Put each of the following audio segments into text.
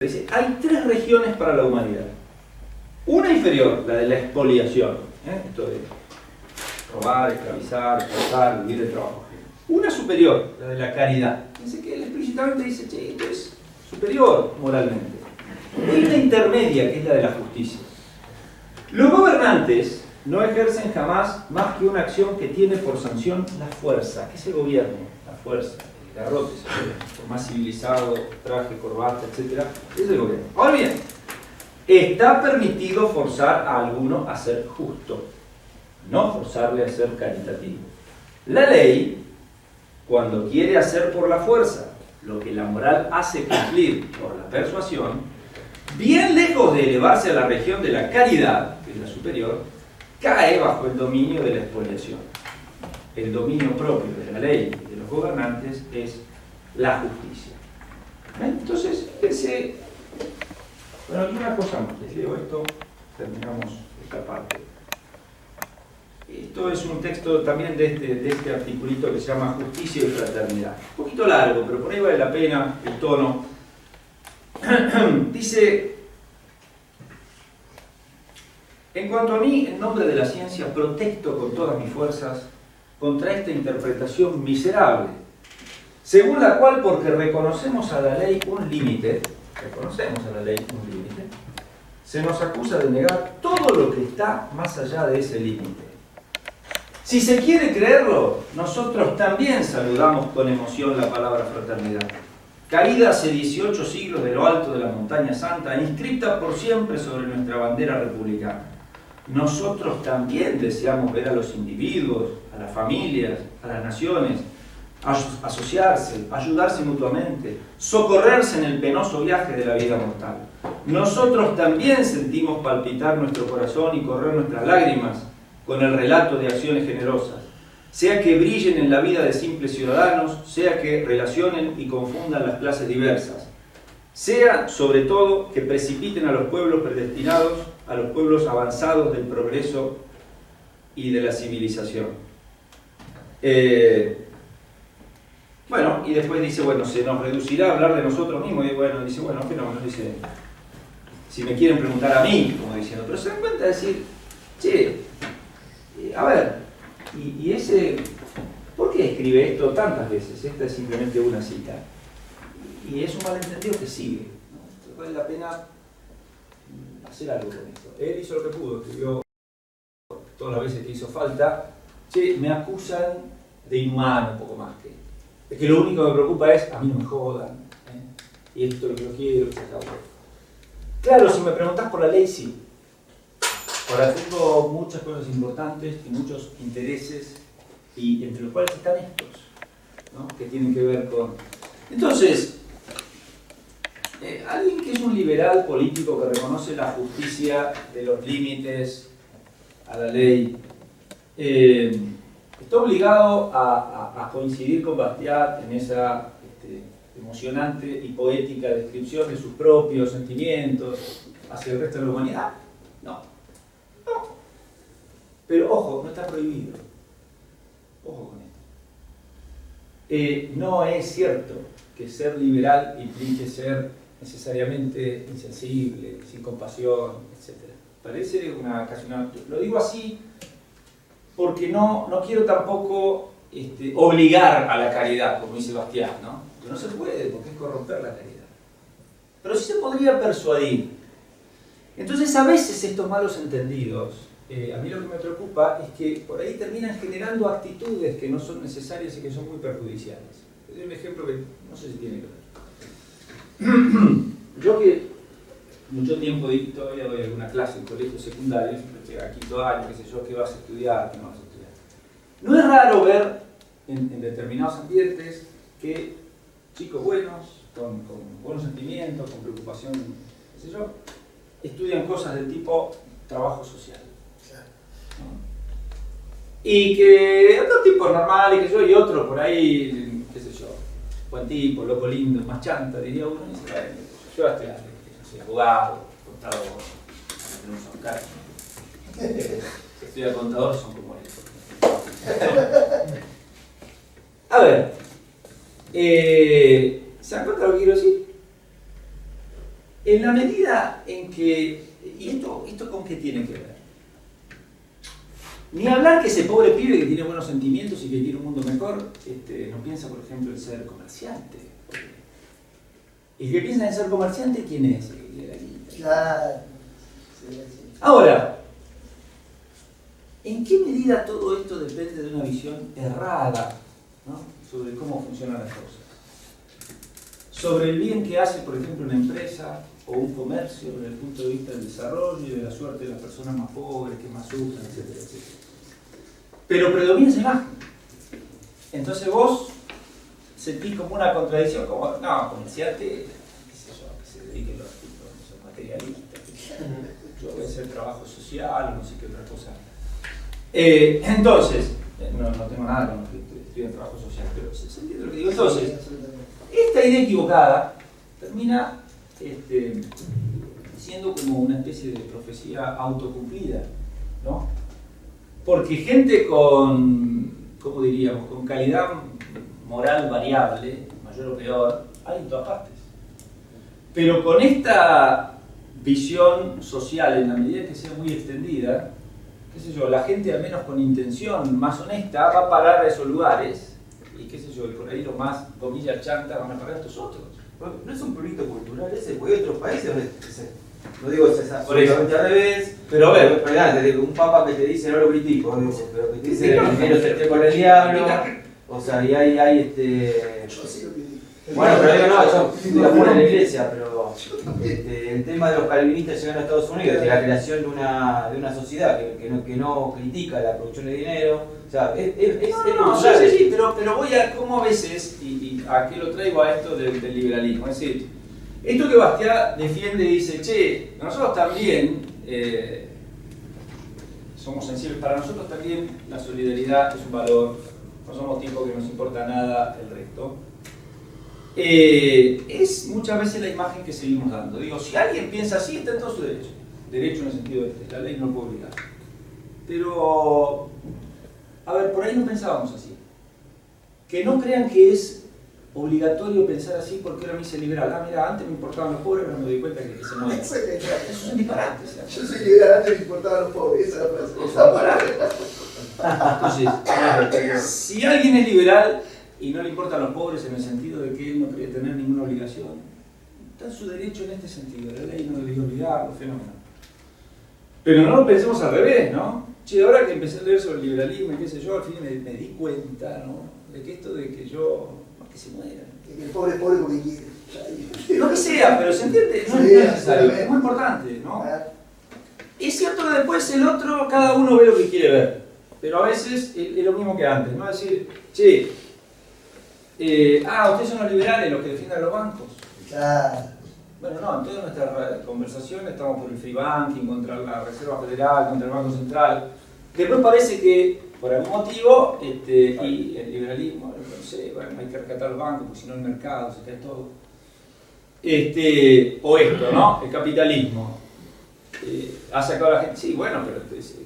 Dice, hay tres regiones para la humanidad. Una inferior, la de la expoliación, esto de robar, esclavizar, explotar, vivir de trabajo. Una superior, la de la caridad. Fíjense que él explícitamente dice, che, esto es superior moralmente. Hay una intermedia, que es la de la justicia. Los gobernantes no ejercen jamás más que una acción que tiene por sanción la fuerza. ¿Qué es el gobierno? La fuerza. Garrote, por más civilizado, traje, corbata, etc. Es el gobierno. Ahora bien, está permitido forzar a alguno a ser justo, no forzarle a ser caritativo. La ley, cuando quiere hacer por la fuerza lo que la moral hace cumplir por la persuasión, bien lejos de elevarse a la región de la caridad, que es la superior, cae bajo el dominio de la expoliación. El dominio propio de la ley y de los gobernantes es la justicia. Entonces, bueno, y una cosa más, les leo esto, terminamos esta parte. Esto es un texto también de este articulito que se llama Justicia y Fraternidad. Un poquito largo, pero por ahí vale la pena el tono. Dice: en cuanto a mí, en nombre de la ciencia, protesto con todas mis fuerzas contra esta interpretación miserable, según la cual, porque reconocemos a la ley un límite, se nos acusa de negar todo lo que está más allá de ese límite. Si se quiere creerlo, nosotros también saludamos con emoción la palabra fraternidad, caída hace 18 siglos de lo alto de la montaña santa, inscrita por siempre sobre nuestra bandera republicana. Nosotros también deseamos ver a los individuos, a las familias, a las naciones, asociarse, ayudarse mutuamente, socorrerse en el penoso viaje de la vida mortal. Nosotros también sentimos palpitar nuestro corazón y correr nuestras lágrimas con el relato de acciones generosas, sea que brillen en la vida de simples ciudadanos, sea que relacionen y confundan las clases diversas, sea, sobre todo, que precipiten a los pueblos predestinados, a los pueblos avanzados del progreso y de la civilización. Bueno, y después dice, bueno, se nos reducirá a hablar de nosotros mismos, y bueno, dice, bueno, fenómeno, dice, si me quieren preguntar a mí, como diciendo, pero se dan cuenta de decir, che, a ver, y ese, ¿por qué escribe esto tantas veces? Esta es simplemente una cita. Y es un malentendido que sigue, ¿no? Vale la pena hacer algo con esto. Él hizo lo que pudo, escribió todas las veces que hizo falta. Che, me acusan de inhumano un poco más que. Es que lo único que me preocupa es, a mí no me jodan, y esto es lo que yo quiero, se acabó. Claro, si me preguntás por la ley, sí. Ahora tengo muchas cosas importantes y muchos intereses, y entre los cuales están estos, ¿no? Que tienen que ver con. Entonces, alguien que es un liberal político que reconoce la justicia de los límites a la ley, está obligado a coincidir con Bastiat en esa emocionante y poética descripción de sus propios sentimientos hacia el resto de la humanidad. No. Pero ojo, no está prohibido. Ojo con esto. No es cierto que ser liberal implique ser necesariamente insensible, sin compasión, etc. Parece casi una... Lo digo así porque no quiero tampoco obligar a la caridad, como dice Bastiat, ¿no? No se puede, porque es corromper la caridad. Pero sí se podría persuadir. Entonces, a veces estos malos entendidos, a mí lo que me preocupa es que por ahí terminan generando actitudes que no son necesarias y que son muy perjudiciales. Te doy un ejemplo que no sé si tiene que ver. Yo que mucho tiempo todavía doy alguna clase en colegios secundarios, llega a quinto año, qué sé yo, qué vas a estudiar, qué no vas a estudiar. No es raro ver en determinados ambientes que chicos buenos, con buenos sentimientos, con preocupación, qué sé yo, estudian cosas del tipo trabajo social. ¿No? Y que otro tipo normal, y que yo, y otro por ahí, qué sé yo, buen tipo, loco lindo, más chanta, diría uno, y dice, bueno, yo voy a estudiar, soy abogado, contador, tenemos a buscar. Si estudia contador son como él. A ver, ¿se dan cuenta lo que quiero decir? En la medida en que... ¿Y esto con qué tiene que ver? Ni hablar que ese pobre pibe que tiene buenos sentimientos y que quiere un mundo mejor, no piensa, por ejemplo, en ser comerciante. El que piensa en ser comerciante, ¿quién es? Claro. Ahora, ¿en qué medida todo esto depende de una visión errada, ¿no?, sobre cómo funcionan las cosas? Sobre el bien que hace, por ejemplo, una empresa o un comercio desde el punto de vista del desarrollo y de la suerte de las personas más pobres, que más sufren, etcétera, etcétera. Pero predomina esa imagen. Entonces vos sentís como una contradicción, como, no, comerciante, qué sé yo, que se dediquen los tipos, no son materialistas, yo voy a hacer trabajo social, no sé qué otra cosa. Entonces, no tengo nada con los que estudian trabajo social, pero se entiende lo que digo. Entonces, esta idea equivocada termina siendo como una especie de profecía autocumplida, ¿no? Porque gente con, ¿cómo diríamos?, con calidad moral variable, mayor o peor, hay en todas partes. Pero con esta visión social, en la medida que sea muy extendida, qué sé yo, la gente al menos con intención más honesta va a parar a esos lugares y qué sé yo, y por ahí los más, comillas, chantas van a parar a estos otros. No es un proyecto cultural ese, porque hay otros países donde no digo es absolutamente al revés, pero a ver, te digo, un papa que te dice, no lo critico, pero que te dice que el dinero se esté con el diablo, o sea, y hay Yo sí lo critico. bueno, pero digo, no, yo estoy de acuerdo en la iglesia, pero el tema de los calvinistas llegando a Estados Unidos, de la creación de una sociedad que no critica la producción de dinero, o sea, sí, pero voy a cómo a veces, y a qué lo traigo a esto del liberalismo, es decir, esto que Bastiat defiende y dice, che, nosotros también somos sensibles, para nosotros también la solidaridad es un valor, no somos tipos que nos importa nada el resto. Es muchas veces la imagen que seguimos dando. Digo, si alguien piensa así, está en todo su derecho. Derecho en el sentido la ley no lo puede obligar. Pero, a ver, por ahí no pensábamos así. Que no crean que es obligatorio pensar así porque ahora me hice liberal. Ah, mira, antes me importaban los pobres, pero me doy cuenta que se mueven. Eso es un disparate. Yo soy liberal, antes me importaban los pobres. Esa es la frase. Es un disparate. Entonces, si alguien es liberal y no le importan los pobres en el sentido de que él no quiere tener ninguna obligación, está en su derecho en este sentido. La ley no debería obligarlo, fenómeno. Pero no lo pensemos al revés, ¿no? Che, ahora que empecé a leer sobre el liberalismo y qué sé yo, al fin me di cuenta, ¿no?, de que esto de que yo, que se mueran. Que el pobre es pobre porque quiere. Lo que sea, pero se entiende, no Sí, es necesario, es muy importante, ¿no? Es cierto que después el otro, cada uno ve lo que quiere ver, pero a veces es lo mismo que antes, ¿no? Es decir, che, ustedes son los liberales, los que defienden los bancos. Claro. Bueno, no, en toda nuestra conversación estamos por el free banking, contra la Reserva Federal, contra el Banco Central. Después parece que, por algún motivo, y el liberalismo, no sé, bueno, hay que rescatar los bancos, porque si no el mercado se cae todo. O esto, ¿no? El capitalismo. Ha sacado a la gente, sí, bueno, pero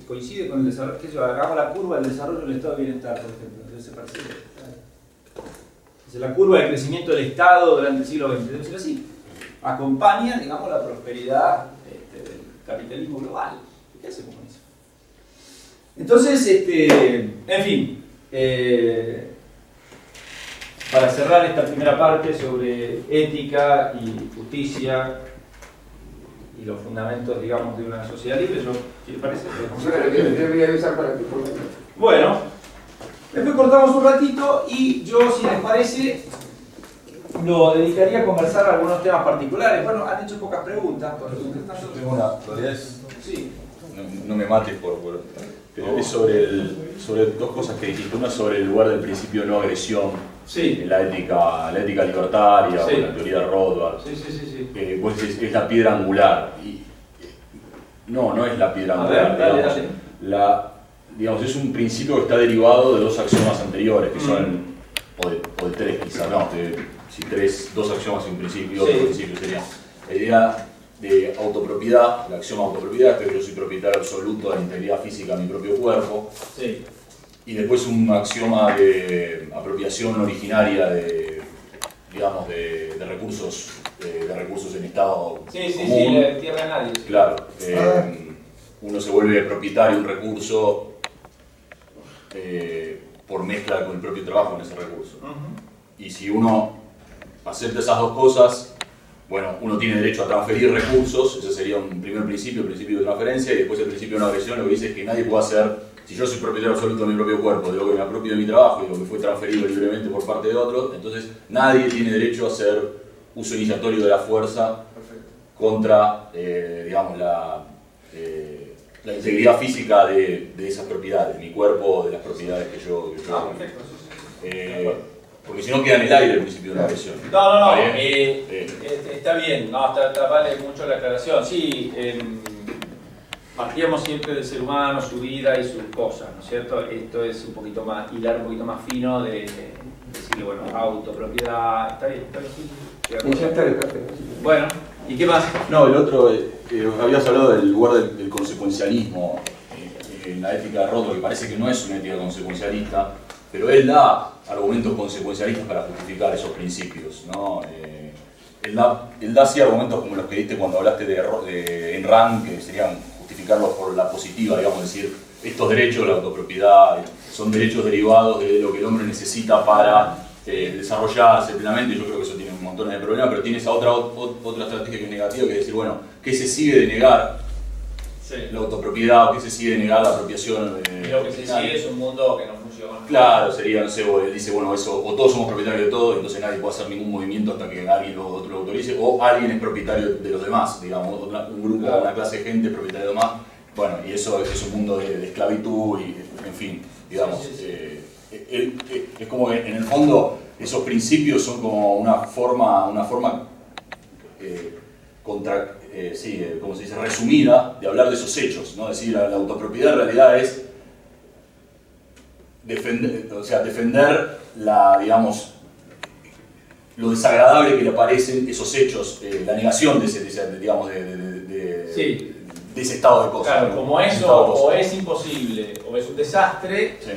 coincide con el desarrollo, que yo hagamos la curva del desarrollo del estado de bienestar, por ejemplo, entonces se parece. La curva de crecimiento del Estado durante el siglo XX debe ser así. Acompaña, digamos, la prosperidad del capitalismo global. ¿Qué hacemos con eso? Entonces, en fin, para cerrar esta primera parte sobre ética y justicia y los fundamentos, digamos, de una sociedad libre, yo, si les parece, bueno, después cortamos un ratito y yo, si les parece, lo dedicaría a conversar algunos temas particulares. Bueno, han hecho pocas preguntas. Tengo una, todavía es, sí. no me mates pero es sobre dos cosas que dijiste. Una sobre el lugar del principio de no agresión, Sí. en la ética libertaria, Sí. o la teoría de Rothbard. Sí. Pues es la piedra angular. No es la piedra angular. Dale. Digamos, es un principio que está derivado de dos axiomas anteriores, que son, o de tres quizás, no, dos axiomas y un principio, otro principio sería la idea de autopropiedad, el axioma de autopropiedad, que yo soy propietario absoluto de la integridad física de mi propio cuerpo, Sí. y después un axioma de apropiación originaria de recursos de recursos en estado Sí, común. la tierra de nadie. Claro, uno se vuelve propietario de un recurso por mezcla con el propio trabajo en ese recurso. Y si uno acepta esas dos cosas, bueno, uno tiene derecho a transferir recursos, ese sería un primer principio, el principio de transferencia, y después el principio de no agresión, lo que dice es que nadie puede hacer, si yo soy propietario absoluto de mi propio cuerpo, de lo que me apropio de mi trabajo y lo que fue transferido libremente por parte de otro, entonces nadie tiene derecho a hacer uso iniciatorio de la fuerza contra, digamos, la integridad física de esas propiedades, de mi cuerpo, de las propiedades que yo Perfecto. porque si no queda en el aire el principio de la agresión. No, ¿Está bien? está bien, vale mucho la aclaración. Sí, partíamos siempre del ser humano, su vida y sus cosas, ¿no es cierto? Esto es un poquito más, hilar un poquito más fino de decirle, bueno, autopropiedad, está bien, sí. Y ya está el café. Bueno, ¿y qué más? No, el otro, habías hablado del lugar del consecuencialismo en la ética de Rothbard, que parece que no es una ética consecuencialista, pero él da argumentos consecuencialistas para justificar esos principios, ¿no? Él da sí argumentos como los que diste cuando hablaste de Ayn Rand, que serían justificarlos por la positiva, digamos, decir, estos derechos, la autopropiedad, son derechos derivados de lo que el hombre necesita para desarrollarse plenamente. Yo creo que eso tiene un montón de problemas, pero tiene esa otra estrategia que es negativa, que es decir, bueno, ¿qué se sigue de negar? Sí. La autopropiedad, o ¿qué se sigue de negar la apropiación? Lo que se sigue es un mundo que no funciona. Claro, sería, no sé, él dice, bueno, eso, o todos somos propietarios de todo, entonces nadie puede hacer ningún movimiento hasta que alguien otro lo autorice, o alguien es propietario de los demás, digamos, un grupo, claro, una clase de gente es propietaria de los demás. Bueno, y eso es un mundo de esclavitud, y en fin, digamos. Sí. Es como que en el fondo esos principios son como una forma como se dice, resumida de hablar de esos hechos, ¿no? Es decir, la autopropiedad en realidad es defender digamos, lo desagradable que le parecen esos hechos, la negación de ese estado de cosas. Claro, ¿no? como eso o es imposible o es un desastre, Sí.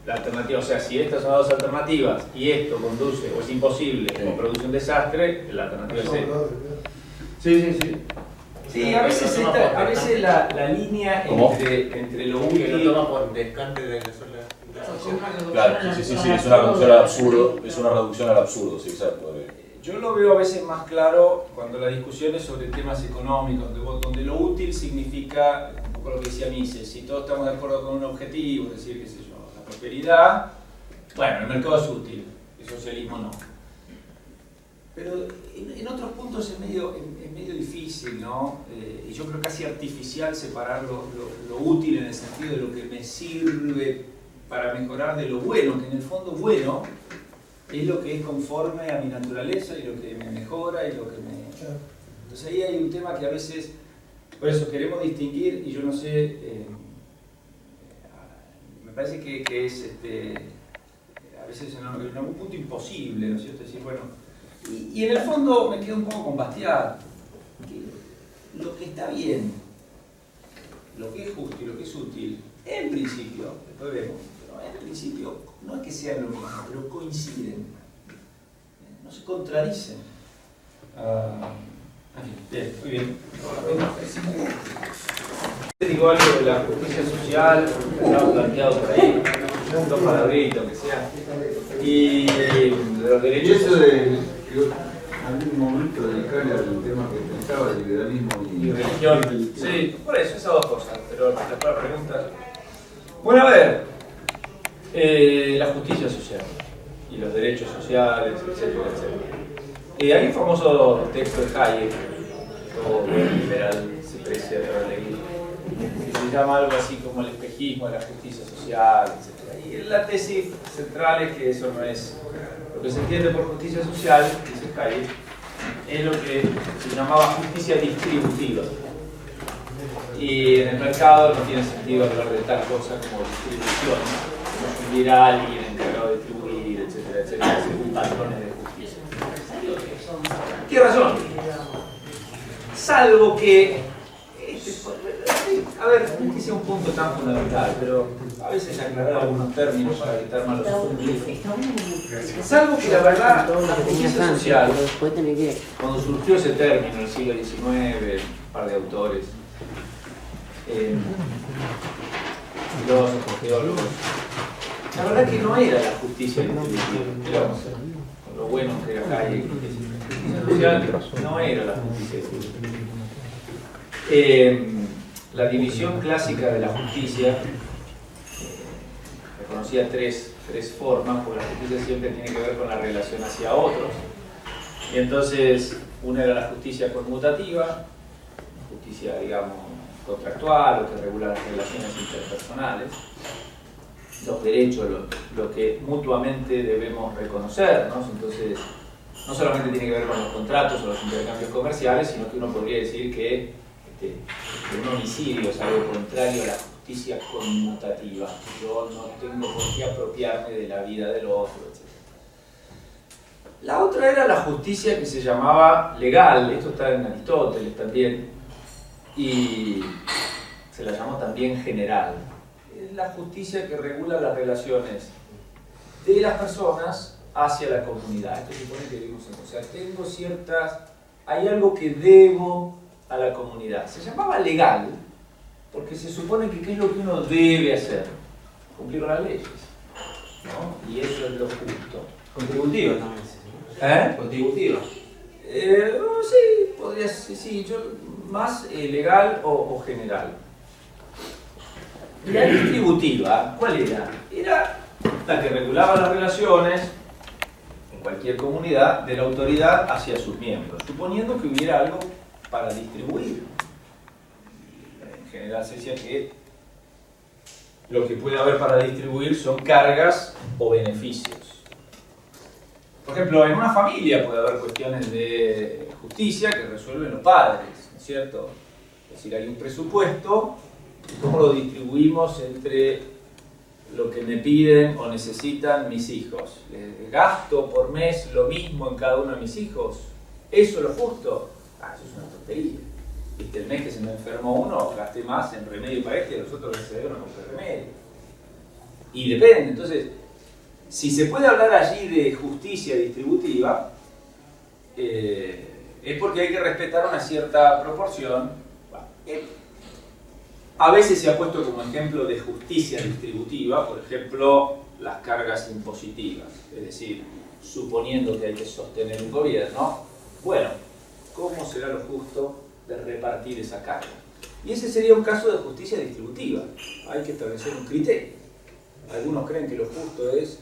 la alternativa, o sea, si estas son las dos alternativas y esto conduce o es imposible Sí. o produce un desastre, la alternativa es esta. Sí. Sí, a veces la línea ¿Cómo? entre lo Que lo útil... toma por descarte de la sola. Claro, sí, es una reducción al absurdo, sí, exacto. Yo lo veo a veces más claro cuando la discusión es sobre temas económicos, donde lo útil significa, un poco lo que decía Mises, si todos estamos de acuerdo con un objetivo, es decir, qué sé yo, la prosperidad, bueno, el mercado es útil, el socialismo no. Pero en otros puntos es medio difícil, ¿no? Y yo creo casi artificial separar lo útil en el sentido de lo que me sirve para mejorar de lo bueno, que en el fondo bueno es lo que es conforme a mi naturaleza y lo que me mejora y lo que me... Entonces ahí hay un tema que a veces, por eso queremos distinguir, y yo no sé, me parece que es a veces en algún punto imposible, ¿no es cierto? Es decir, bueno, y en el fondo me quedo un poco con Bastiat, que lo que está bien, lo que es justo y lo que es útil, en principio, después vemos, pero en principio no es que sean lo mismo, pero coinciden, no se contradicen. Bien, muy bien. Digo algo de la justicia social, estaba planteado por ahí, dos palabritos que sea, y de los Y derechos eso de algún momento dedicarle al tema que pensaba, el liberalismo y religión. Sí, por eso, esas dos cosas, pero después la pregunta. Bueno, a ver, la justicia social y los derechos sociales, etcétera, etcétera. Hay un famoso texto de Hayek, todo liberal se precia de haber leído, que se llama algo así como el espejismo de la justicia social, etc. Y la tesis central es que eso no es lo que se entiende por justicia social, dice Hayek, es lo que se llamaba justicia distributiva. Y en el mercado no tiene sentido hablar de tal cosa como distribución, como si hubiera alguien encargado de distribuir, etcétera, etcétera, según patrones de justicia. Tiene razón. Salvo que, a ver, ver, no es que sea un punto tan fundamental, pero a veces aclarar algunos términos para evitar malos entendidos. Es algo que la verdad, la justicia social, cuando surgió ese término en el siglo XIX, un par de autores, filósofos, teólogos, la verdad que no era la justicia distributiva, con lo bueno que era Hayek, la justicia social no era la justicia distributiva. La división clásica de la justicia reconocía tres formas, porque la justicia siempre tiene que ver con la relación hacia otros. Y entonces, una era la justicia conmutativa, justicia, digamos, contractual, o que regula las relaciones interpersonales, los derechos, lo que mutuamente debemos reconocernos. Entonces, no solamente tiene que ver con los contratos o los intercambios comerciales, sino que uno podría decir que un homicidio es algo contrario a la justicia conmutativa. Yo no tengo por qué apropiarme de la vida del otro, etc. La otra era la justicia que se llamaba legal, esto está en Aristóteles también, y se la llamó también general. Es la justicia que regula las relaciones de las personas hacia la comunidad. Esto supone que vivimos en, o sea, hay algo que debo a la comunidad. Se llamaba legal porque se supone que ¿qué es lo que uno debe hacer? Cumplir las leyes, ¿no? Y eso es lo justo. Contributivo también. Contributivo. Sí, podría ser, sí, más legal o general. La distributiva, ¿cuál era? Era la que regulaba las relaciones en cualquier comunidad de la autoridad hacia sus miembros, suponiendo que hubiera algo para distribuir. En general se decía que lo que puede haber para distribuir son cargas o beneficios. Por ejemplo, en una familia puede haber cuestiones de justicia que resuelven los padres, ¿no es cierto? Es decir, hay un presupuesto, ¿cómo lo distribuimos entre lo que me piden o necesitan mis hijos? ¿Les gasto por mes lo mismo en cada uno de mis hijos? ¿Eso es lo justo? Eso es una tontería. ¿Viste? El mes que se me enfermó uno, gasté más en remedio para este y los otros gracias a Dios no compré remedio. Y depende. Entonces, si se puede hablar allí de justicia distributiva, es porque hay que respetar una cierta proporción. A veces se ha puesto como ejemplo de justicia distributiva, por ejemplo, las cargas impositivas. Es decir, suponiendo que hay que sostener un gobierno, bueno, ¿cómo será lo justo de repartir esa carga? Y ese sería un caso de justicia distributiva. Hay que establecer un criterio. Algunos creen que lo justo es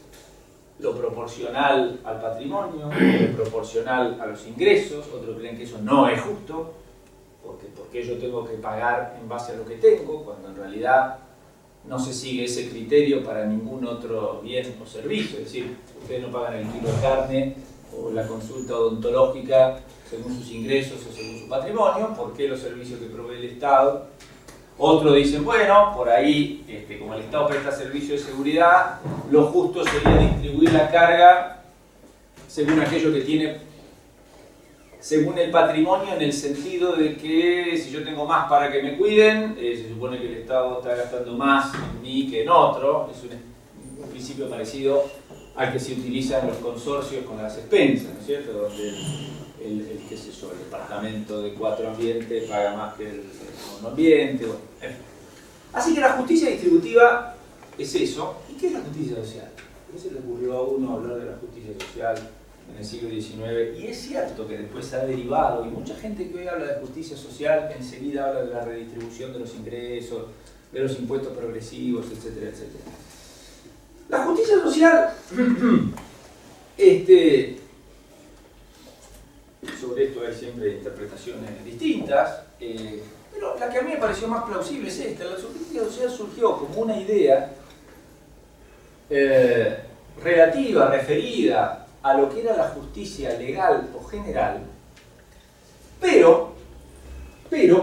lo proporcional al patrimonio, lo proporcional a los ingresos, otros creen que eso no es justo, porque yo tengo que pagar en base a lo que tengo, cuando en realidad no se sigue ese criterio para ningún otro bien o servicio. Es decir, ustedes no pagan el kilo de carne o la consulta odontológica según sus ingresos o según su patrimonio. ¿Por qué los servicios que provee el Estado? Otros dicen, bueno, por ahí, como el Estado presta servicio de seguridad, lo justo sería distribuir la carga según aquello que tiene, según el patrimonio, en el sentido de que si yo tengo más para que me cuiden, se supone que el Estado está gastando más en mí que en otro. Es un principio parecido al que se utiliza en los consorcios con las expensas, ¿no es cierto? Donde qué sé yo, el departamento de 4 ambientes paga más que el monoambiente. Bueno. Así que la justicia distributiva es eso. ¿Y qué es la justicia social? ¿Qué se le ocurrió a uno hablar de la justicia social en el siglo XIX? Y es cierto que después se ha derivado, y mucha gente que hoy habla de justicia social enseguida habla de la redistribución de los ingresos, de los impuestos progresivos, etcétera, etcétera. La justicia social, sobre esto hay siempre interpretaciones distintas, pero la que a mí me pareció más plausible es esta. La justicia social surgió como una idea relativa, referida a lo que era la justicia legal o general, pero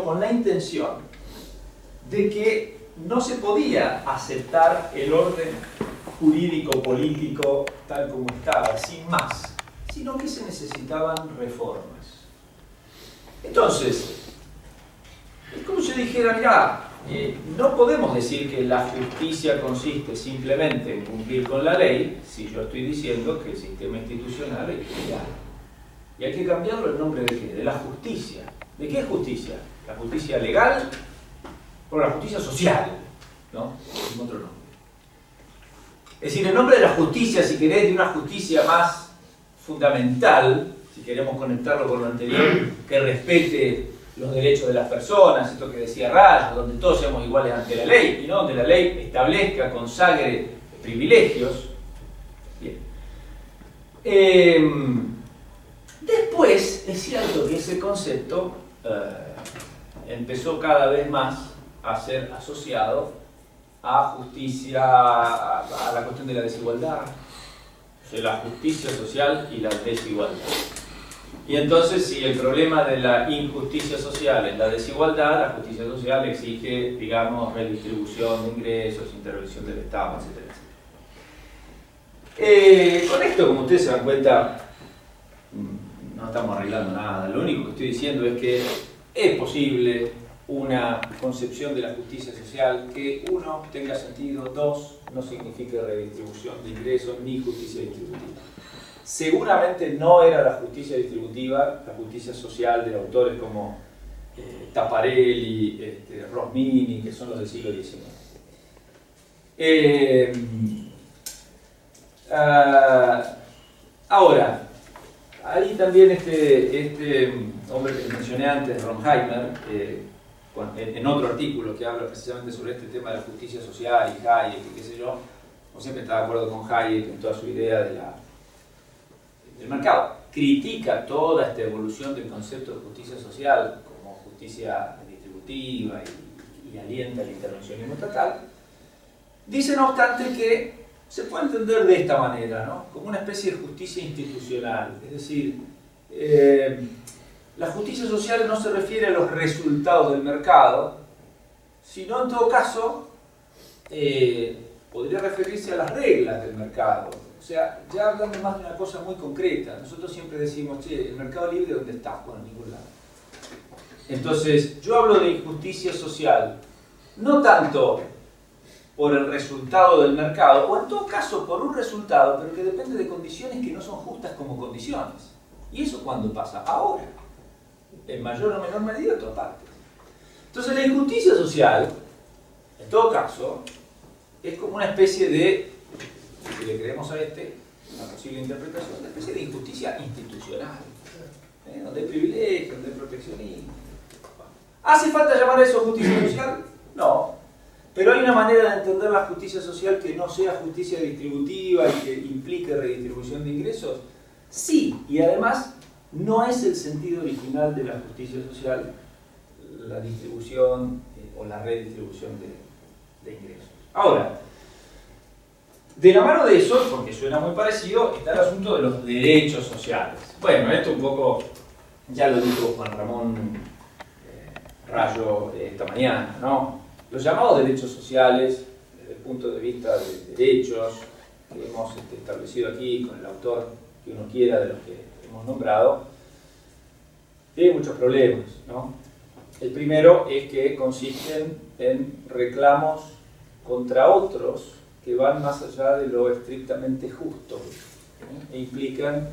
con la intención de que no se podía aceptar el orden jurídico-político tal como estaba, sin más, sino que se necesitaban reformas. Entonces, es como si yo dijera, mirá, no podemos decir que la justicia consiste simplemente en cumplir con la ley si yo estoy diciendo que el sistema institucional hay que cambiarlo. Y hay que cambiarlo en nombre de ¿qué? De la justicia. ¿De qué justicia? ¿La justicia legal o la justicia social? ¿No? En otro nombre. Es decir, en nombre de la justicia, si querés, de una justicia más fundamental, si queremos conectarlo con lo anterior, que respete los derechos de las personas, esto que decía Rayo, donde todos seamos iguales ante la ley, y no donde la ley establezca, consagre privilegios. Bien. Después, es cierto que ese concepto empezó cada vez más a ser asociado a justicia, a la cuestión de la desigualdad, o sea, la justicia social y la desigualdad. Y entonces, si el problema de la injusticia social es la desigualdad, la justicia social exige, digamos, redistribución de ingresos, intervención del Estado, etc. Con esto, como ustedes se dan cuenta, no estamos arreglando nada. Lo único que estoy diciendo es que es posible una concepción de la justicia social que, uno, tenga sentido, dos, no signifique redistribución de ingresos ni justicia distributiva. Seguramente no era la justicia distributiva, la justicia social de autores como Taparelli, Rosmini, que son los del siglo XIX. Ahora, hay también este hombre que mencioné antes, Ronheimer, en otro artículo que habla precisamente sobre este tema de la justicia social y Hayek, y qué sé yo, no siempre está de acuerdo con Hayek en toda su idea del mercado. Critica toda esta evolución del concepto de justicia social como justicia distributiva y alienta el intervencionismo estatal. Dice, no obstante, que se puede entender de esta manera, ¿no? Como una especie de justicia institucional. Es decir, la justicia social no se refiere a los resultados del mercado, sino en todo caso podría referirse a las reglas del mercado. O sea, ya hablando más de una cosa muy concreta, nosotros siempre decimos, che, ¿el mercado libre dónde está? Bueno, en ningún lado. Entonces, yo hablo de injusticia social, no tanto por el resultado del mercado, o en todo caso por un resultado, pero que depende de condiciones que no son justas como condiciones. ¿Y eso cuándo pasa? Ahora. En mayor o menor medida, en todas partes. Entonces, la injusticia social, en todo caso, es como una especie de, si le creemos a una posible interpretación, una especie de injusticia institucional, donde hay privilegios, donde hay proteccionismo. ¿Hace falta llamar a eso justicia social? No. Pero hay una manera de entender la justicia social que no sea justicia distributiva y que implique redistribución de ingresos. Sí, y además no es el sentido original de la justicia social la distribución o la redistribución de ingresos. Ahora, de la mano de eso, porque suena muy parecido, está el asunto de los derechos sociales. Bueno, esto un poco ya lo dijo Juan Ramón Rayo esta mañana, ¿no? Los llamados derechos sociales, desde el punto de vista de derechos que hemos establecido aquí con el autor que uno quiera de los que hemos nombrado, tiene muchos problemas, ¿no? El primero es que consisten en reclamos contra otros que van más allá de lo estrictamente justo, e implican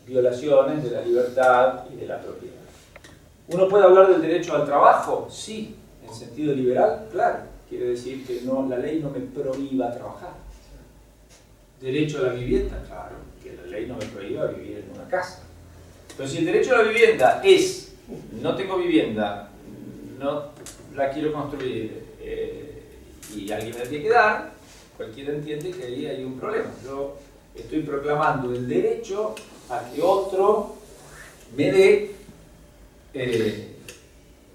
violaciones de la libertad y de la propiedad. ¿Uno puede hablar del derecho al trabajo? Sí, en sentido liberal, claro. Quiere decir que no, la ley no me prohíba trabajar. Derecho a la vivienda, claro, que la ley no me prohíba vivir en una casa. Pero si el derecho a la vivienda es, no tengo vivienda, no la quiero construir y alguien me la tiene que dar, cualquiera entiende que ahí hay un problema. Yo estoy proclamando el derecho a que otro me dé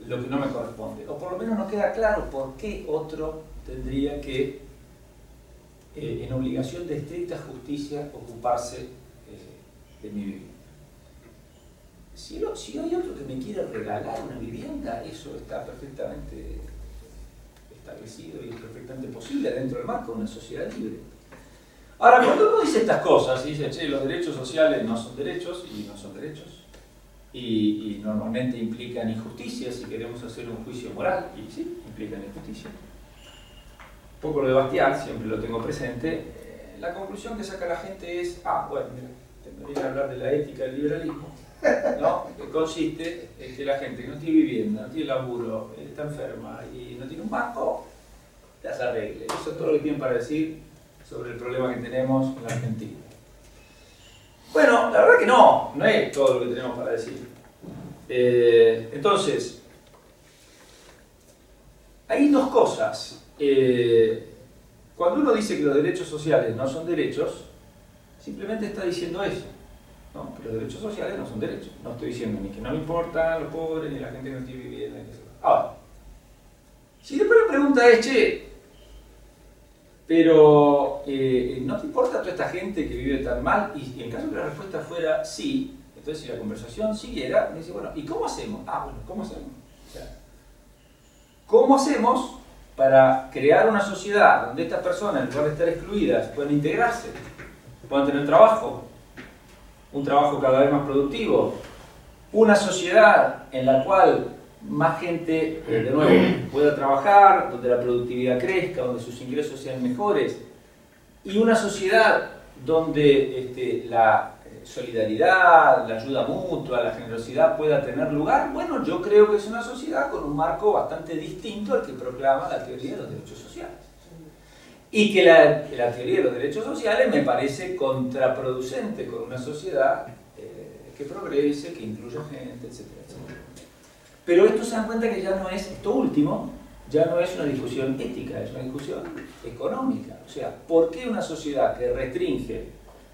lo que no me corresponde. O por lo menos no queda claro por qué otro tendría que, en obligación de estricta justicia, ocuparse de mi vivienda. Si hay otro que me quiere regalar una vivienda, eso está perfectamente establecido y es perfectamente posible dentro del marco de una sociedad libre. Ahora, cuando uno dice estas cosas y dice, che, los derechos sociales no son derechos y no son derechos, y normalmente implican injusticia si queremos hacer un juicio moral, y sí, implican injusticia. Un poco lo de Bastiat, siempre lo tengo presente. La conclusión que saca la gente es, bueno, mira, tengo que hablar de la ética del liberalismo, ¿no? Que consiste en que la gente que no tiene vivienda, no tiene laburo, está enferma y no tiene un banco, las arregle. Eso es todo lo que tienen para decir sobre el problema que tenemos en la Argentina. Bueno, la verdad que no es todo lo que tenemos para decir. Entonces, hay dos cosas. Cuando uno dice que los derechos sociales no son derechos, simplemente está diciendo eso, ¿no? Que los derechos sociales no son derechos. No estoy diciendo ni que no me importan los pobres, ni la gente que no tiene vivienda. Ahora, si después la pregunta es, che, pero ¿no te importa toda esta gente que vive tan mal? Y en caso que la respuesta fuera sí, entonces si la conversación siguiera, me dice, bueno, ¿y cómo hacemos? Bueno, ¿cómo hacemos? O sea, ¿cómo hacemos para crear una sociedad donde estas personas, en lugar de estar excluidas, puedan integrarse, puedan tener trabajo, un trabajo cada vez más productivo, una sociedad en la cual más gente, de nuevo, pueda trabajar, donde la productividad crezca, donde sus ingresos sean mejores, y una sociedad donde la solidaridad, la ayuda mutua, la generosidad pueda tener lugar? Bueno, yo creo que es una sociedad con un marco bastante distinto al que proclama la teoría de los derechos sociales. Y que la teoría de los derechos sociales me parece contraproducente con una sociedad que progrese, que incluya gente, etcétera, etcétera. Pero esto se dan cuenta que ya no es, esto último, ya no es una discusión ética, es una discusión económica. O sea, ¿por qué una sociedad que restringe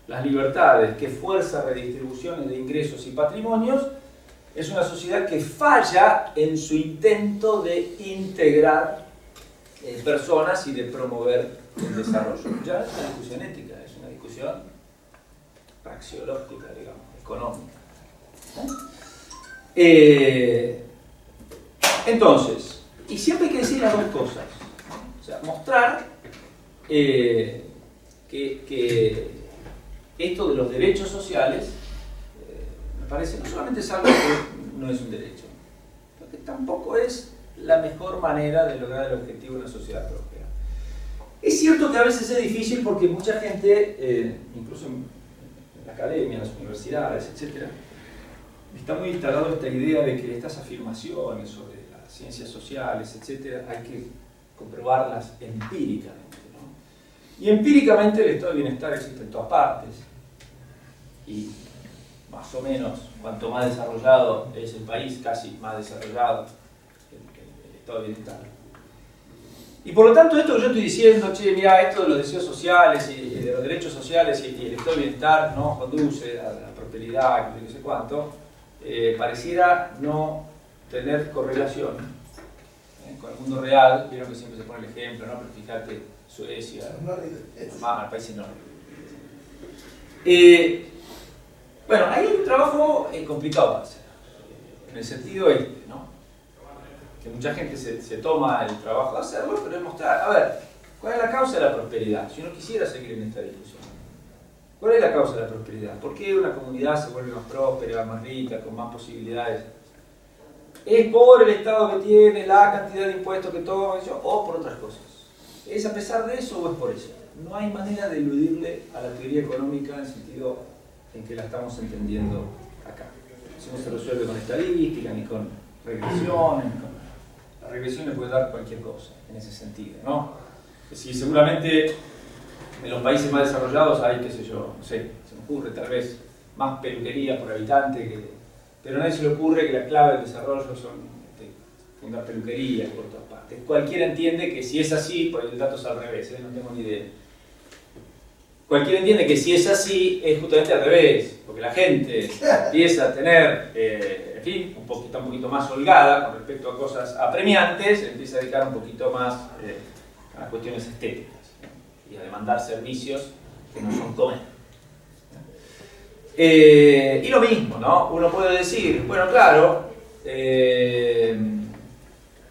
las libertades, que fuerza redistribuciones de ingresos y patrimonios, es una sociedad que falla en su intento de integrar personas y de promover el desarrollo? Ya es una discusión ética, es una discusión praxeológica, digamos, económica. Entonces, y siempre hay que decir las dos cosas, ¿no? O sea, mostrar que esto de los derechos sociales me parece no solamente es algo que no es un derecho, sino que tampoco es la mejor manera de lograr el objetivo de una sociedad próspera. Es cierto que a veces es difícil porque mucha gente, incluso en la academia, en las universidades, etc., está muy instalado esta idea de que estas afirmaciones sobre las ciencias sociales, etc., hay que comprobarlas empíricamente, ¿no? Y empíricamente el estado de bienestar existe en todas partes. Y más o menos, cuanto más desarrollado es el país, casi más desarrollado el estado de bienestar. Y por lo tanto, esto que yo estoy diciendo, che, mira, esto de los deseos sociales y de los derechos sociales y el estado de bienestar no conduce a la prosperidad, que no sé cuánto, pareciera no tener correlación con el mundo real. Vieron que siempre se pone el ejemplo, ¿no? Pero fíjate, Suecia, países nórdicos. Bueno, hay un trabajo complicado para hacer, en el sentido ¿no? Que mucha gente se toma el trabajo de hacerlo, pero es mostrar, a ver, ¿cuál es la causa de la prosperidad? Si uno quisiera seguir en esta discusión, ¿cuál es la causa de la prosperidad? ¿Por qué una comunidad se vuelve más próspera, más rica, con más posibilidades? ¿Es por el Estado que tiene, la cantidad de impuestos que toma, o por otras cosas? ¿Es a pesar de eso o es por eso? No hay manera de eludirle a la teoría económica en el sentido en que la estamos entendiendo acá. Eso no se resuelve con estadística, ni con regresiones. La regresión le puede dar cualquier cosa en ese sentido, ¿no? Es decir, seguramente en los países más desarrollados hay, qué sé yo, no sé, se me ocurre tal vez más peluquería por habitante, pero a nadie se le ocurre que la clave del desarrollo son fundar peluquerías por todas partes. Cualquiera entiende que si es así, por el dato es al revés, no tengo ni idea. Cualquiera entiende que si es así, es justamente al revés, porque la gente empieza a tener, en fin, está un poquito más holgada con respecto a cosas apremiantes, empieza a dedicar un poquito más a las cuestiones estéticas, ¿no? Y a demandar servicios que no son comer. Y lo mismo, ¿no? Uno puede decir, bueno, claro,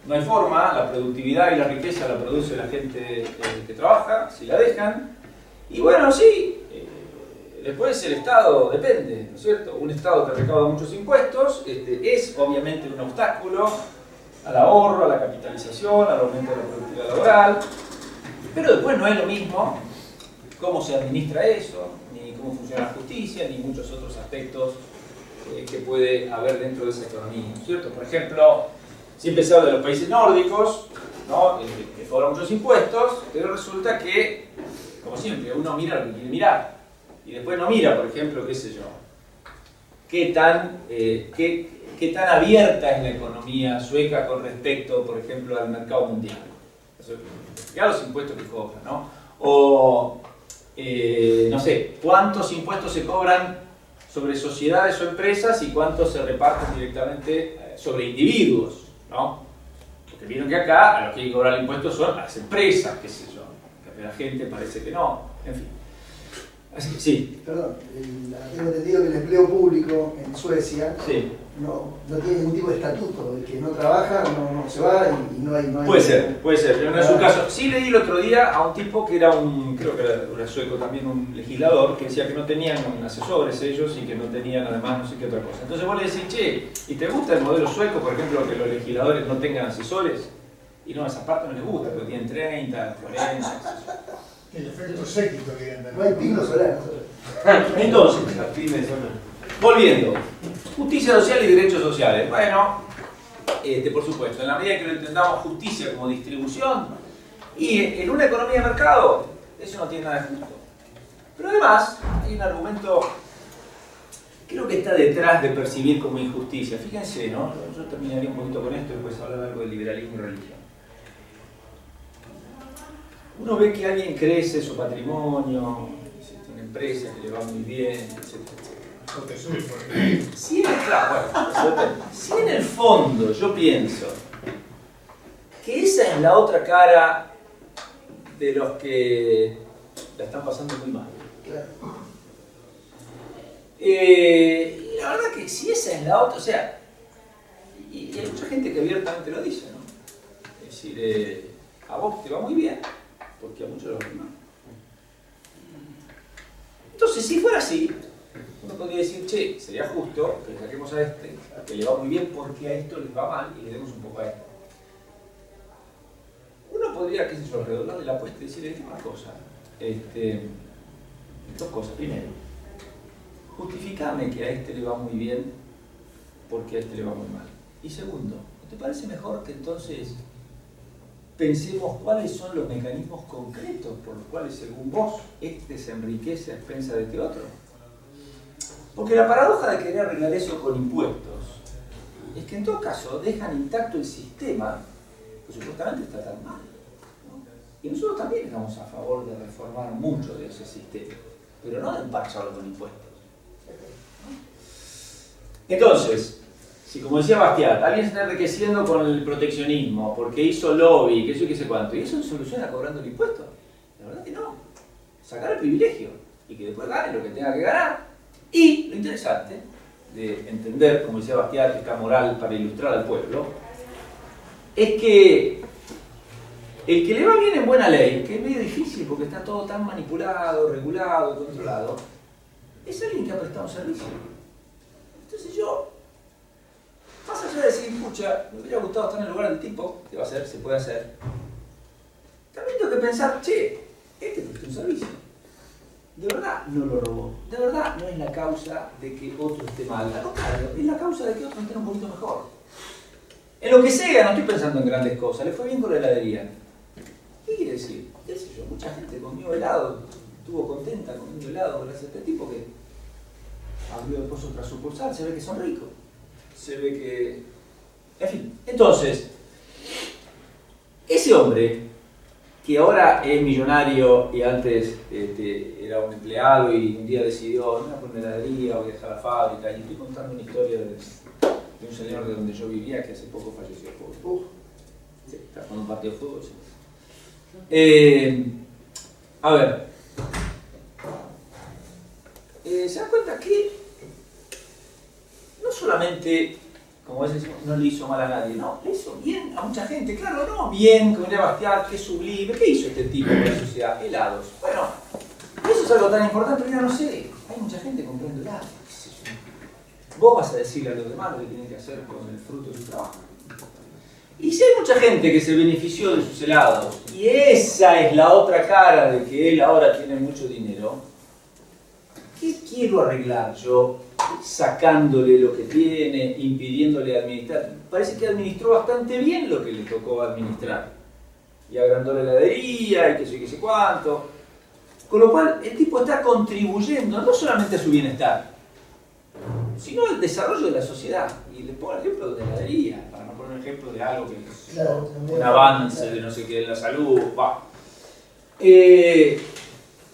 no hay forma, la productividad y la riqueza la produce la gente que trabaja, si la dejan. Y bueno, sí, Después el Estado depende, ¿no es cierto? Un Estado que recauda muchos impuestos es obviamente un obstáculo al ahorro, a la capitalización, al aumento de la productividad laboral, pero después no es lo mismo cómo se administra eso, ni cómo funciona la justicia, ni muchos otros aspectos que puede haber dentro de esa economía, ¿no es cierto? Por ejemplo, siempre se habla de los países nórdicos, ¿no? Que cobran muchos impuestos, pero resulta que, como siempre, uno mira lo que quiere mirar. Y después no mira, por ejemplo, qué sé yo, qué tan abierta es la economía sueca con respecto, por ejemplo, al mercado mundial. Ya los impuestos que cobran, ¿no? O, no sé, cuántos impuestos se cobran sobre sociedades o empresas y cuántos se reparten directamente sobre individuos, ¿no? Porque vieron que acá a los que hay que cobrar impuestos son a las empresas, qué sé yo, que a la gente parece que no, en fin. Así que sí. Perdón, tengo entendido que el empleo público en Suecia Sí. no tiene ningún tipo de estatuto. El que no trabaja no se va y no hay... Puede ser, pero no es un caso. Sí leí el otro día a un tipo que era creo que era sueco también, un legislador, que decía que no tenían asesores ellos y que no tenían además no sé qué otra cosa. Entonces vos le decís, che, ¿y te gusta el modelo sueco, por ejemplo, que los legisladores no tengan asesores? Y no, a esa parte no les gusta, porque tienen 30, 40... El efecto séquito que viene. No hay pino solar. Entonces, volviendo, justicia social y derechos sociales. Bueno, por supuesto, en la medida que lo entendamos justicia como distribución y en una economía de mercado, eso no tiene nada de justo. Pero además, hay un argumento, creo que está detrás de percibir como injusticia. Fíjense, ¿no? Yo terminaría un poquito con esto y después hablar algo de liberalismo y religión. Uno ve que alguien crece su patrimonio, tiene empresas que le va muy bien, etc. Si en el fondo yo pienso que esa es la otra cara de los que la están pasando muy mal. Y la verdad que si esa es la otra, o sea, y hay mucha gente que abiertamente lo dice, ¿no? Es decir, a vos te va muy bien, porque a muchos los demás. Entonces, si fuera así, uno podría decir, che, sería justo que le saquemos a este, que le va muy bien porque a esto les va mal, y le demos un poco a este. Uno podría, qué sé yo, redoblarle la apuesta y decirle una cosa. Dos cosas. Primero, justificame que a este le va muy bien porque a este le va muy mal. Y segundo, ¿no te parece mejor que entonces pensemos cuáles son los mecanismos concretos por los cuales, según vos, este se enriquece a expensas de este otro? Porque la paradoja de querer arreglar eso con impuestos es que en todo caso dejan intacto el sistema que supuestamente está tan mal, ¿no? Y nosotros también estamos a favor de reformar mucho de ese sistema, pero no de empacharlo con impuestos, ¿no? Entonces, si como decía Bastiat, alguien se está enriqueciendo con el proteccionismo, porque hizo lobby, que sé yo qué sé cuánto, y eso se soluciona cobrando el impuesto. La verdad que no. Sacar el privilegio y que después gane lo que tenga que ganar. Y lo interesante de entender, como decía Bastiat, esta moral para ilustrar al pueblo, es que el que le va bien en buena ley, que es medio difícil porque está todo tan manipulado, regulado, controlado, es alguien que ha prestado un servicio. Entonces yo, más allá de decir, pucha, me hubiera gustado estar en el lugar del tipo, que va a hacer, se puede hacer, también tengo que pensar, che, este prestó un servicio. De verdad no lo robó. De verdad no es la causa de que otro esté mal. Al contrario, es la causa de que otro esté un poquito mejor. En lo que sea, no estoy pensando en grandes cosas. Le fue bien con la heladería. ¿Qué quiere decir? ¿Qué sé yo? Mucha gente comió helado, estuvo contenta comiendo helado gracias a este tipo que abrió después otra sucursal. Se ve que son ricos. Se ve que... En fin, entonces, ese hombre que ahora es millonario y antes era un empleado y un día decidió, no voy a poner heladería, voy a dejar la fábrica, y estoy contando una historia de un señor de donde yo vivía que hace poco falleció. Sí, está jugando un partido de fútbol. Sí. A ver, se dan cuenta que no solamente, como a veces decimos, no le hizo mal a nadie, no, le hizo bien a mucha gente, claro, no bien, como diría Bastiat, qué sublime, ¿qué hizo este tipo con la sociedad? Helados. Bueno, eso es algo tan importante, mira, no sé, hay hay mucha gente comprando helado. Vos vas a decirle a los demás lo que tienen que hacer con el fruto de su trabajo. Y si hay mucha gente que se benefició de sus helados, y esa es la otra cara de que él ahora tiene mucho dinero, ¿qué quiero arreglar yo sacándole lo que tiene, impidiéndole administrar? Parece que administró bastante bien lo que le tocó administrar. Y agrandó la heladería y qué sé qué sé cuánto. Con lo cual, el tipo está contribuyendo no solamente a su bienestar, sino al desarrollo de la sociedad. Y les pongo el ejemplo de la heladería, para no poner un ejemplo de algo que es Claro, un avance de no sé qué, en la salud. Va.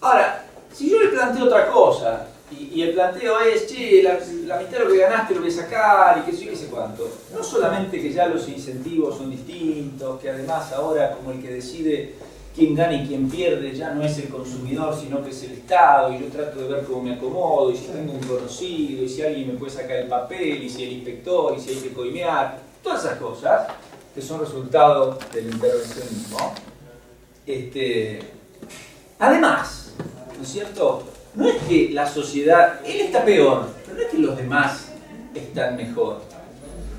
Ahora, si yo le planteo otra cosa, y el planteo es, che, la mitad de lo que ganaste lo voy a sacar, y qué sé yo, qué sé cuánto. No solamente que ya los incentivos son distintos, que además ahora como el que decide quién gana y quién pierde ya no es el consumidor, sino que es el Estado, y yo trato de ver cómo me acomodo, y si tengo un conocido, y si alguien me puede sacar el papel, y si el inspector, y si hay que coimear, todas esas cosas que son resultado del intervencionismo. Además, ¿no es cierto? No es que la sociedad, él está peor, pero no es que los demás están mejor.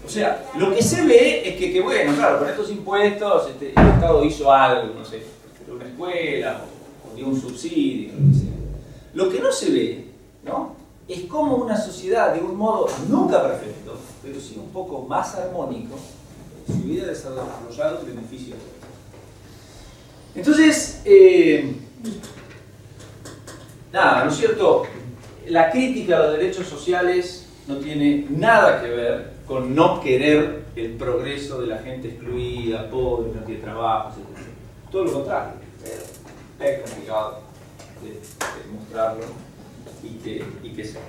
O sea, lo que se ve es que bueno, claro, con estos impuestos el Estado hizo algo, no sé, una escuela o dio un subsidio, lo que sea. Lo que no se ve, ¿no?, es como una sociedad de un modo nunca perfecto, pero sí un poco más armónico, se hubiera desarrollado el beneficio de todos. Entonces, nada, ¿no es cierto? La crítica a los derechos sociales no tiene nada que ver con no querer el progreso de la gente excluida, pobre, no tiene trabajo, etc. Todo lo contrario, pero es complicado de mostrarlo y que sea.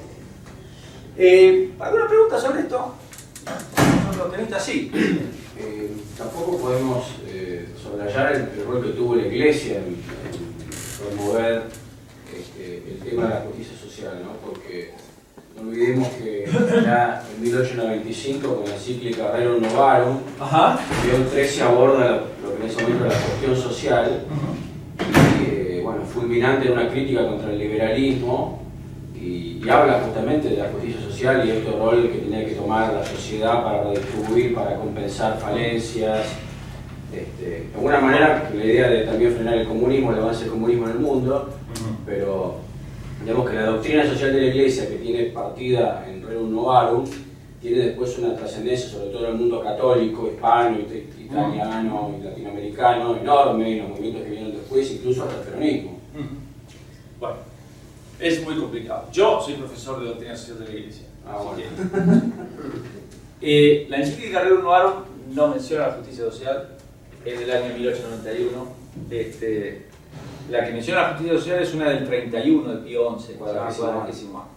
¿Alguna pregunta sobre esto? ¿Son tenistas? Sí. Tampoco podemos soslayar el rol que tuvo la Iglesia en promover el tema de la justicia social, ¿no? Porque no olvidemos que ya en 1895, con la encíclica Rerum Novarum, León XIII aborda lo que en ese momento era la cuestión social, y bueno, fulminante en una crítica contra el liberalismo, y habla justamente de la justicia social y este rol que tenía que tomar la sociedad para redistribuir, para compensar falencias. De alguna manera, la idea de también frenar el comunismo, el avance del comunismo en el mundo, pero digamos que la doctrina social de la Iglesia, que tiene partida en Rerum Novarum, tiene después una trascendencia, sobre todo en el mundo católico, hispano, italiano y latinoamericano, enorme, en los movimientos que vinieron después, incluso hasta el peronismo. Bueno, es muy complicado. Yo soy profesor de doctrina social de la Iglesia. Bueno. La encíclica Rerum Novarum no menciona la justicia social, es del año 1891. La que menciona la justicia social es una del 31 de Pío XI, Cuadragésimo año.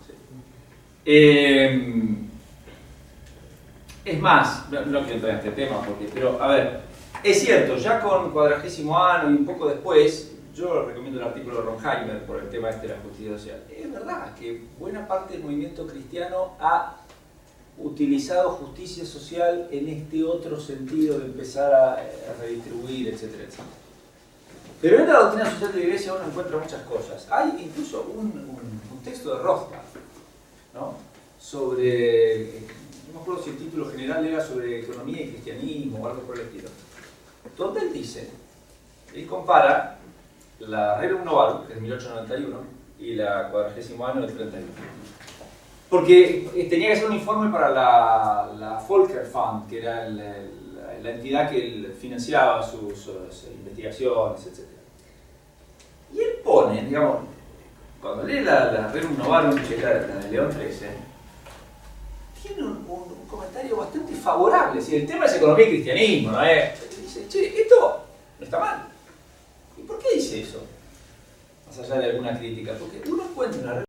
Es más, no quiero entrar en este tema, pero a ver, es cierto, ya con Cuadragésimo año y un poco después, yo recomiendo el artículo de Ronheimer por el tema de la justicia social. Es verdad que buena parte del movimiento cristiano ha utilizado justicia social en este otro sentido de empezar a redistribuir, etcétera, etcétera. Pero en la doctrina social de la Iglesia uno encuentra muchas cosas. Hay incluso un texto de Rothbard, ¿no?, sobre, no me acuerdo si el título general era sobre economía y cristianismo o algo por el estilo, donde él dice, él compara la Rerum Novarum, que es de 1891, y la Cuadragésimo año del 31. Porque tenía que hacer un informe para la Volcker Fund, que era la entidad que financiaba sus investigaciones, etc. Y él pone, digamos, cuando lee la Rerum Novarum, que era la de León XIII, tiene un comentario bastante favorable. Si el tema es economía y cristianismo, ¿no es? Dice, che, esto no está mal. ¿Y por qué dice eso? Más allá de alguna crítica, porque uno encuentra en la